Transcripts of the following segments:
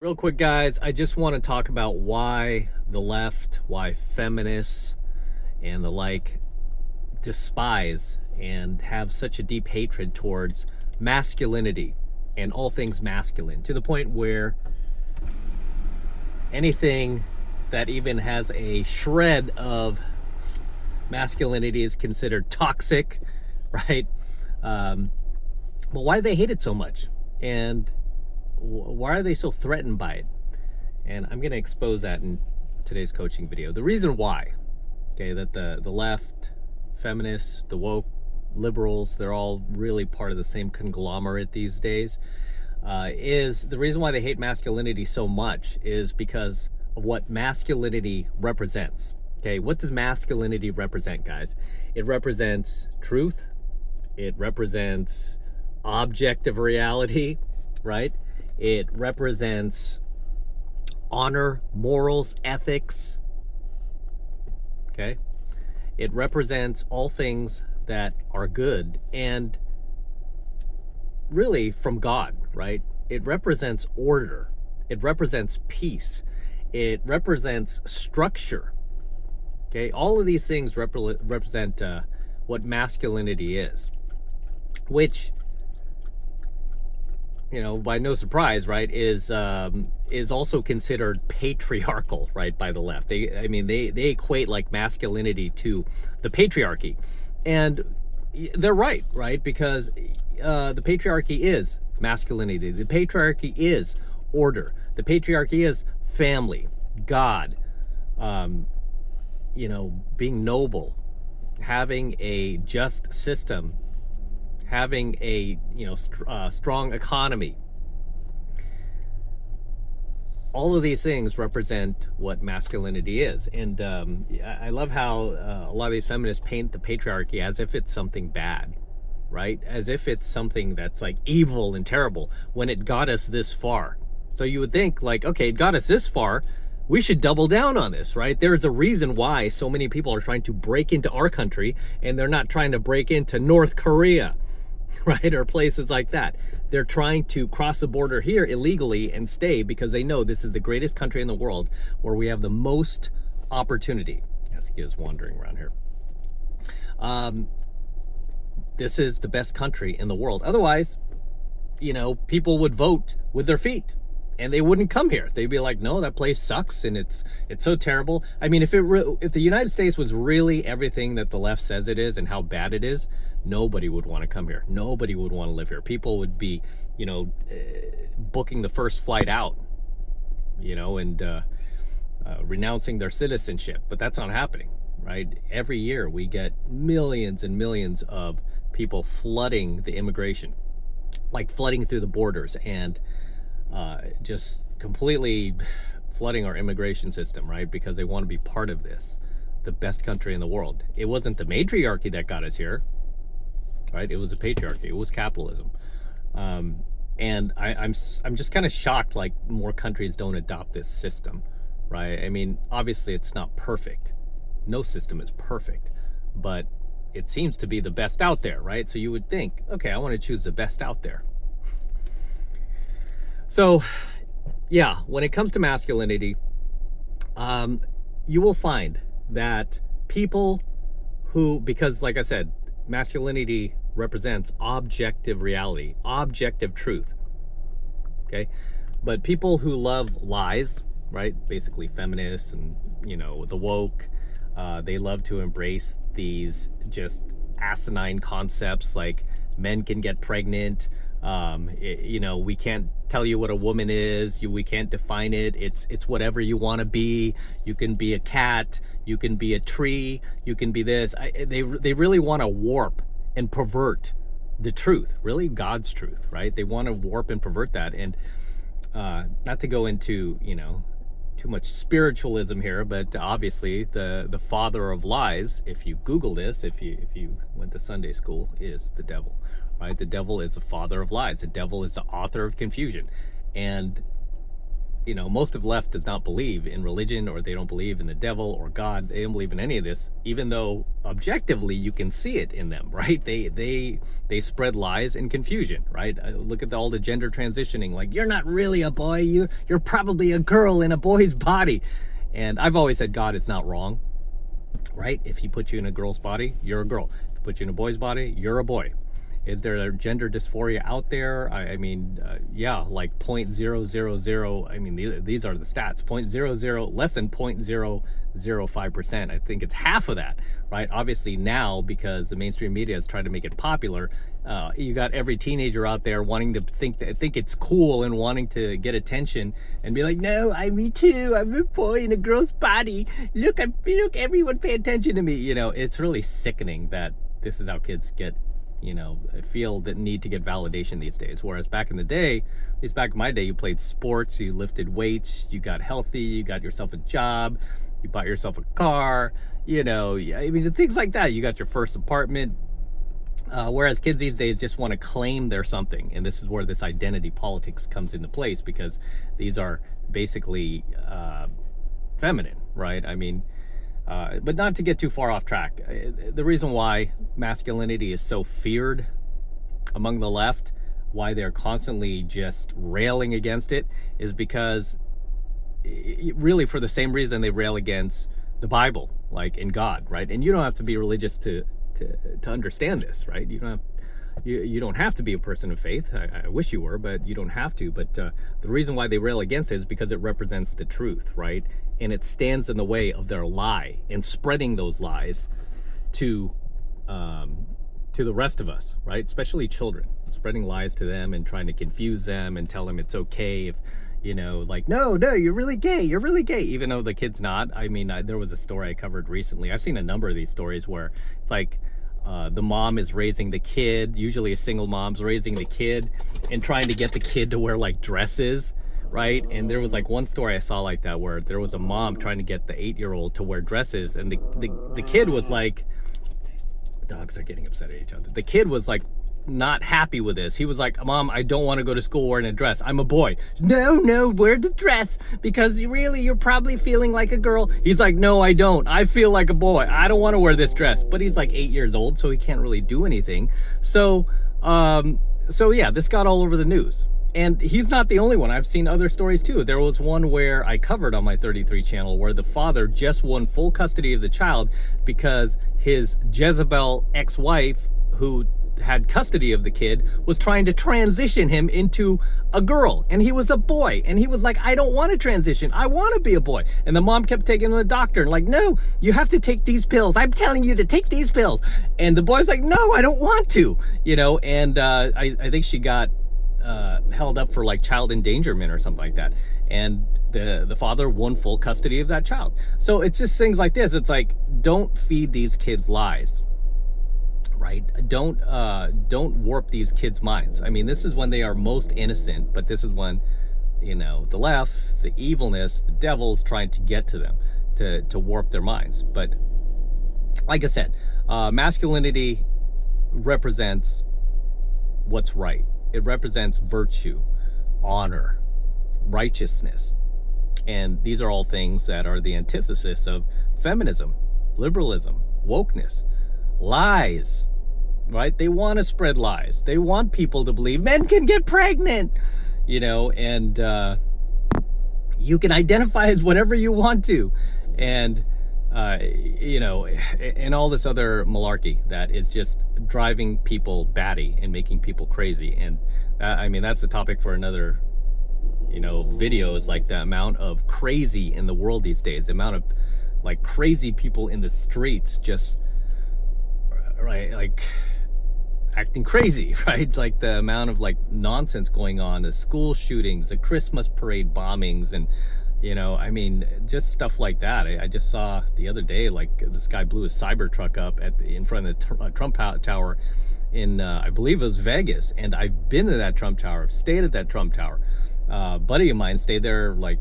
Real quick, guys, I just want to talk about why the left, why feminists and the like despise and have such a deep hatred towards masculinity and all things masculine, to the point where anything that even has a shred of masculinity is considered toxic, right? But why do they hate it so much? And why are they so threatened by it? And I'm going to expose that in today's coaching video. The reason why, okay, that the left, feminists, the woke, liberals, they're all really part of the same conglomerate these days, is the reason why they hate masculinity so much is because of what masculinity represents. Okay, what does masculinity represent, guys? It represents truth. It represents objective reality, right? It represents honor, morals, ethics. Okay? It represents all things that are good and really from God, right? It represents order. It represents peace. It represents structure. Okay? All of these things represent what masculinity is, which, you know, by no surprise, right, is also considered patriarchal, right, by the left. They equate like masculinity to the patriarchy, and they're right, because the patriarchy is masculinity. The patriarchy is order. The patriarchy is family, God, being noble, having a just system, having a strong economy. All of these things represent what masculinity is. And I love how a lot of these feminists paint the patriarchy as if it's something bad, right? As if it's something that's like evil and terrible when it got us this far. So you would think, like, okay, it got us this far, we should double down on this, right? There's a reason why so many people are trying to break into our country and they're not trying to break into North Korea, right? Or places like that. They're trying to cross the border here illegally and stay because they know this is the greatest country in the world where we have the most opportunity. Let's get us wandering around here. This is the best country in the world. Otherwise, people would vote with their feet and they wouldn't come here. They'd be like, no, that place sucks and it's so terrible. I mean, if the United States was really everything that the left says it is and how bad it is, nobody would want to come here. Nobody would want to live here. People would be, booking the first flight out, and renouncing their citizenship. But that's not happening, right? Every year we get millions and millions of people flooding the immigration, like flooding through the borders and just completely flooding our immigration system, right? Because they want to be part of this, the best country in the world. It wasn't the matriarchy that got us here, right? It was a patriarchy. It was capitalism. And I'm just kind of shocked, like, more countries don't adopt this system, right? I mean, obviously it's not perfect. No system is perfect, but it seems to be the best out there, right? So you would think, okay, I want to choose the best out there. So, yeah, when it comes to masculinity, you will find that people who, because like I said, masculinity represents objective reality, objective truth, okay? But people who love lies, right, basically feminists and, the woke, they love to embrace these just asinine concepts like men can get pregnant, we can't tell you what a woman is, we can't define it, it's whatever you want to be. You can be a cat, you can be a tree, you can be this. They really want to warp and pervert the truth, really God's truth, right? They want to warp and pervert that. And not to go into too much spiritualism here, but obviously the father of lies, if you Google this, if you went to Sunday school, is the devil, right? The devil is the father of lies. The devil is the author of confusion. And most of the left does not believe in religion, or they don't believe in the devil or God. They don't believe in any of this, even though objectively you can see it in them, right? They spread lies and confusion, right? Look at all the gender transitioning, like, you're not really a boy, you're probably a girl in a boy's body. And I've always said God is not wrong, right? If he put you in a girl's body, you're a girl. If he put you in a boy's body, you're a boy. Is there a gender dysphoria out there? Yeah, like 0.000. I mean, these are the stats. 0.00, less than 0.005%. I think it's half of that, right? Obviously now, because the mainstream media has tried to make it popular, you got every teenager out there wanting to think it's cool and wanting to get attention and be like, no, me too. I'm a boy in a girl's body. Look, everyone pay attention to me. It's really sickening that this is how kids get, feel the need to get validation these days. Whereas back in the day, at least back in my day, you played sports, you lifted weights, you got healthy, you got yourself a job, you bought yourself a car, things like that. You got your first apartment. Whereas kids these days just want to claim they're something. And this is where this identity politics comes into place, because these are basically feminine, right? But not to get too far off track, the reason why masculinity is so feared among the left, why they're constantly just railing against it, is because really for the same reason they rail against the Bible, like in God, right? And you don't have to be religious to understand this, right? You don't have to be a person of faith. I wish you were, but you don't have to. But the reason why they rail against it is because it represents the truth, right? And it stands in the way of their lie and spreading those lies to the rest of us, right? Especially children, spreading lies to them and trying to confuse them and tell them it's okay if, like, no, you're really gay, even though the kid's not. There was a story I covered recently. I've seen a number of these stories where it's like, the mom is raising the kid, usually a single mom's raising the kid and trying to get the kid to wear like dresses, right? And there was like one story I saw like that where there was a mom trying to get the 8-year-old to wear dresses, and the kid was like, dogs are getting upset at each other. The kid was like not happy with this. He was like, Mom, I don't want to go to school wearing a dress. I'm a boy. No, wear the dress, because you're probably feeling like a girl. He's like, no, I don't. I feel like a boy. I don't want to wear this dress. But he's like 8 years old, so he can't really do anything. So yeah, this got all over the news. And he's not the only one. I've seen other stories too. There was one where I covered on my 33 channel where the father just won full custody of the child because his Jezebel ex-wife, who had custody of the kid, was trying to transition him into a girl, and he was a boy, and he was like, I don't want to transition, I want to be a boy. And the mom kept taking him to the doctor and like, no, you have to take these pills, I'm telling you to take these pills. And the boy's like, no, I don't want to, and I think she got held up for like child endangerment or something like that, and the father won full custody of that child. So it's just things like this. It's like, don't feed these kids lies, right? Don't warp these kids' minds. This is when they are most innocent, but this is when, the left, the evilness, the devil's trying to get to them, to warp their minds. But like I said, masculinity represents what's right. It represents virtue, honor, righteousness. And these are all things that are the antithesis of feminism, liberalism, wokeness, lies, right? They want to spread lies. They want people to believe men can get pregnant, and you can identify as whatever you want to. And, and all this other malarkey that is just driving people batty and making people crazy. And that's a topic for another, videos, like the amount of crazy in the world these days, the amount of like crazy people in the streets just, right, like acting crazy, right? Like the amount of like nonsense going on, the school shootings, the Christmas parade bombings, and just stuff like that. I just saw the other day, like this guy blew his cyber truck up in front of the Trump Tower in I believe it was Vegas, and I've been to that Trump Tower, I've stayed at that Trump Tower. Buddy of mine stayed there, like,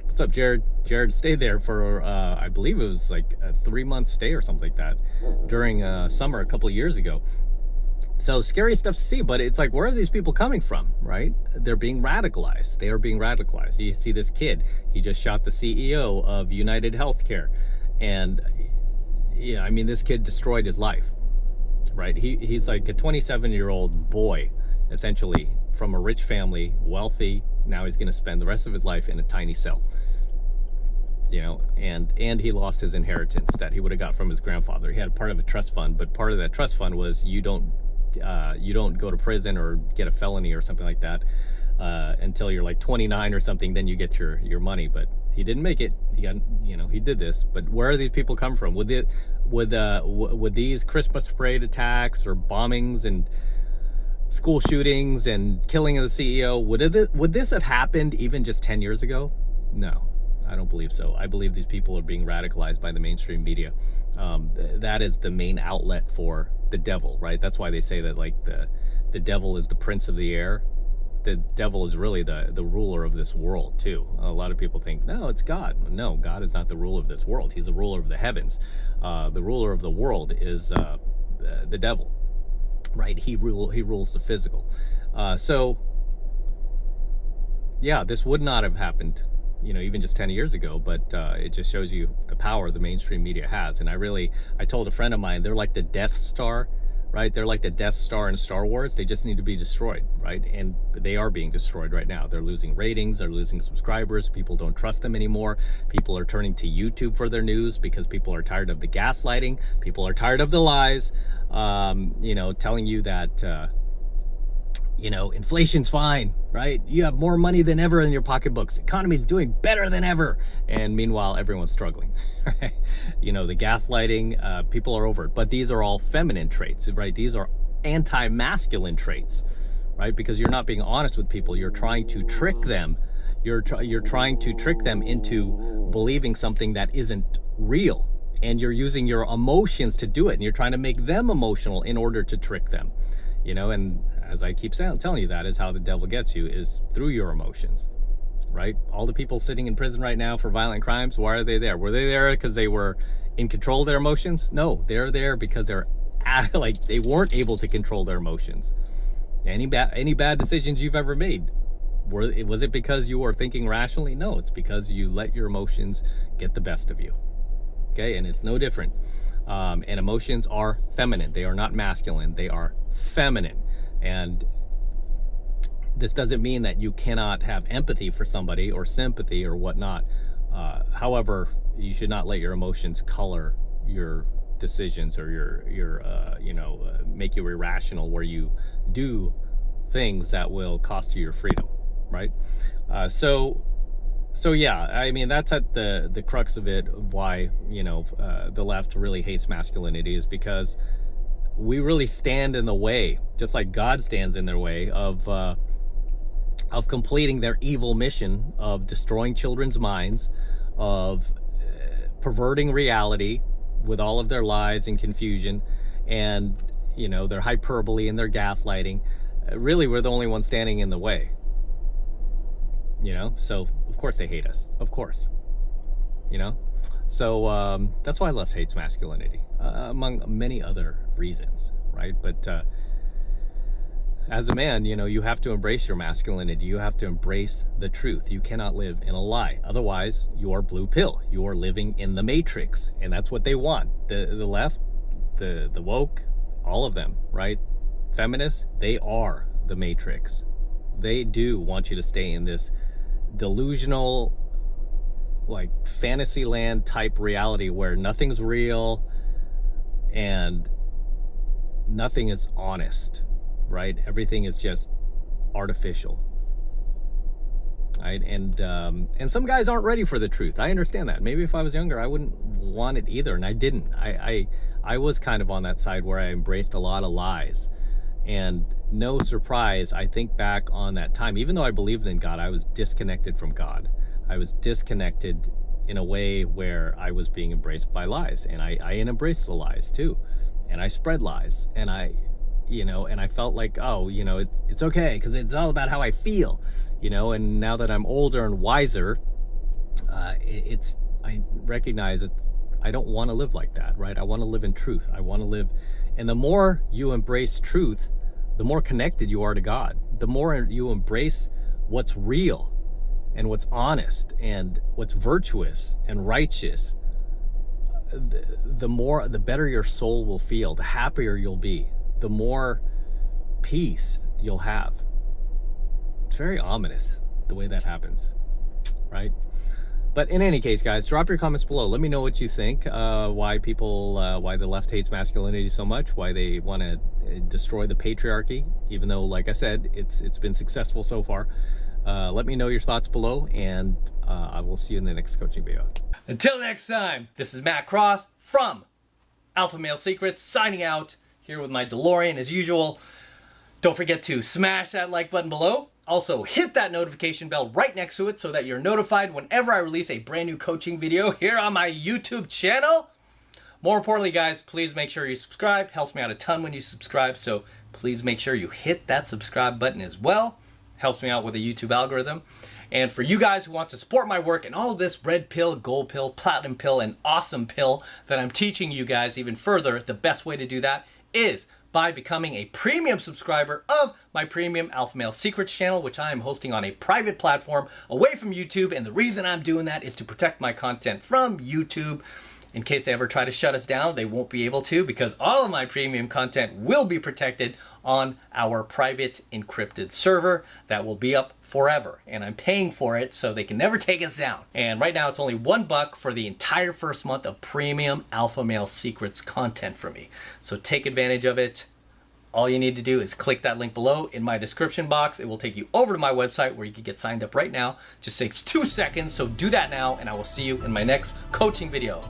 what's up, Jared? Jared stayed there for I believe it was like a 3-month stay or something like that during summer a couple of years ago. So scary stuff to see, but it's like, where are these people coming from, right? They're being radicalized. They are being radicalized. You see this kid, he just shot the CEO of United Healthcare. And, yeah, I mean, this kid destroyed his life, right? He's like a 27-year-old boy, essentially, from a rich family, wealthy. Now he's going to spend the rest of his life in a tiny cell. And he lost his inheritance that he would have got from his grandfather. He had part of a trust fund, but part of that trust fund was you don't go to prison or get a felony or something like that until you're like 29 or something. Then you get your money. But he didn't make it. He got, he did this. But where are these people come from? Would these Christmas parade attacks or bombings and school shootings and killing of the CEO, would this have happened even just 10 years ago? No. I don't believe so. I believe these people are being radicalized by the mainstream media. That is the main outlet for the devil, right? That's why they say that, like, the devil is the prince of the air. The devil is really the ruler of this world too. A lot of people think, no, it's God. No, God is not the ruler of this world. He's the ruler of the heavens. The ruler of the world is the devil, right? He rules the physical. So yeah, this would not have happened even just 10 years ago, but it just shows you the power the mainstream media has. And I told a friend of mine, they're like the Death Star, right? They're like the Death Star in Star Wars. They just need to be destroyed, right? And they are being destroyed right now. They're losing ratings, they're losing subscribers, people don't trust them anymore. People are turning to YouTube for their news because people are tired of the gaslighting, people are tired of the lies, telling you that inflation's fine, right? You have more money than ever in your pocketbooks. Economy's doing better than ever. And meanwhile, everyone's struggling, right? The gaslighting, people are over it. But these are all feminine traits, right? These are anti-masculine traits, right? Because you're not being honest with people. You're trying to trick them. You're trying to trick them into believing something that isn't real. And you're using your emotions to do it. And you're trying to make them emotional in order to trick them. And as I keep telling you, that is how the devil gets you, is through your emotions, right? All the people sitting in prison right now for violent crimes, why are they there? Were they there because they were in control of their emotions? No, they're there because they're like, they weren't able to control their emotions. Any bad decisions you've ever made, was it because you were thinking rationally? No, it's because you let your emotions get the best of you. Okay, and it's no different. And emotions are feminine. They are not masculine. They are feminine. And this doesn't mean that you cannot have empathy for somebody or sympathy or whatnot. However, you should not let your emotions color your decisions or make you irrational, where you do things that will cost you your freedom, right? So yeah, I mean, that's at the crux of it. Why the left really hates masculinity is because we really stand in the way, just like God stands in their way of completing their evil mission of destroying children's minds, of perverting reality with all of their lies and confusion, and their hyperbole and their gaslighting. Really, we're the only ones standing in the way. So of course they hate us, of course. So that's why left hates masculinity, among many other reasons, right? But as a man, you have to embrace your masculinity. You have to embrace the truth. You cannot live in a lie. Otherwise, you are blue pill. You are living in the matrix, and that's what they want. The left, the woke, all of them, right? Feminists, they are the matrix. They do want you to stay in this delusional, like, fantasy land type reality where nothing's real and nothing is honest, right? Everything is just artificial, right? And some guys aren't ready for the truth. I understand that. Maybe if I was younger, I wouldn't want it either, and I didn't. I was kind of on that side where I embraced a lot of lies. And no surprise, I think back on that time, even though I believed in God, I was disconnected from God. I was disconnected in a way where I was being embraced by lies, and I embraced the lies too, and I spread lies, and I felt like, it's okay because it's all about how I feel, and now that I'm older and wiser, I recognize I don't want to live like that, right? I want to live in truth. I want to live And the more you embrace truth, the more connected you are to God. The more you embrace what's real and what's honest and what's virtuous and righteous, the better your soul will feel, the happier you'll be, the more peace you'll have. It's very ominous the way that happens, right? But in any case, guys, drop your comments below. Let me know what you think, why the left hates masculinity so much, why they want to destroy the patriarchy, even though, like I said, it's been successful so far. Let me know your thoughts below, and I will see you in the next coaching video. Until next time, this is Matt Cross from AlphaMaleSecrets, signing out here with my DeLorean as usual. Don't forget to smash that like button below. Also, hit that notification bell right next to it so that you're notified whenever I release a brand new coaching video here on my YouTube channel. More importantly, guys, please make sure you subscribe. Helps me out a ton when you subscribe, so please make sure you hit that subscribe button as well. Helps me out with the YouTube algorithm. And for you guys who want to support my work and all this red pill, gold pill, platinum pill, and awesome pill that I'm teaching you guys even further, the best way to do that is by becoming a premium subscriber of my premium AlphaMaleSecrets channel, which I am hosting on a private platform away from YouTube. And the reason I'm doing that is to protect my content from YouTube. In case they ever try to shut us down, they won't be able to, because all of my premium content will be protected on our private encrypted server that will be up forever. And I'm paying for it so they can never take us down. And right now it's only $1 for the entire first month of premium AlphaMaleSecrets content for me. So take advantage of it. All you need to do is click that link below in my description box. It will take you over to my website where you can get signed up right now. Just takes 2 seconds, so do that now, and I will see you in my next coaching video.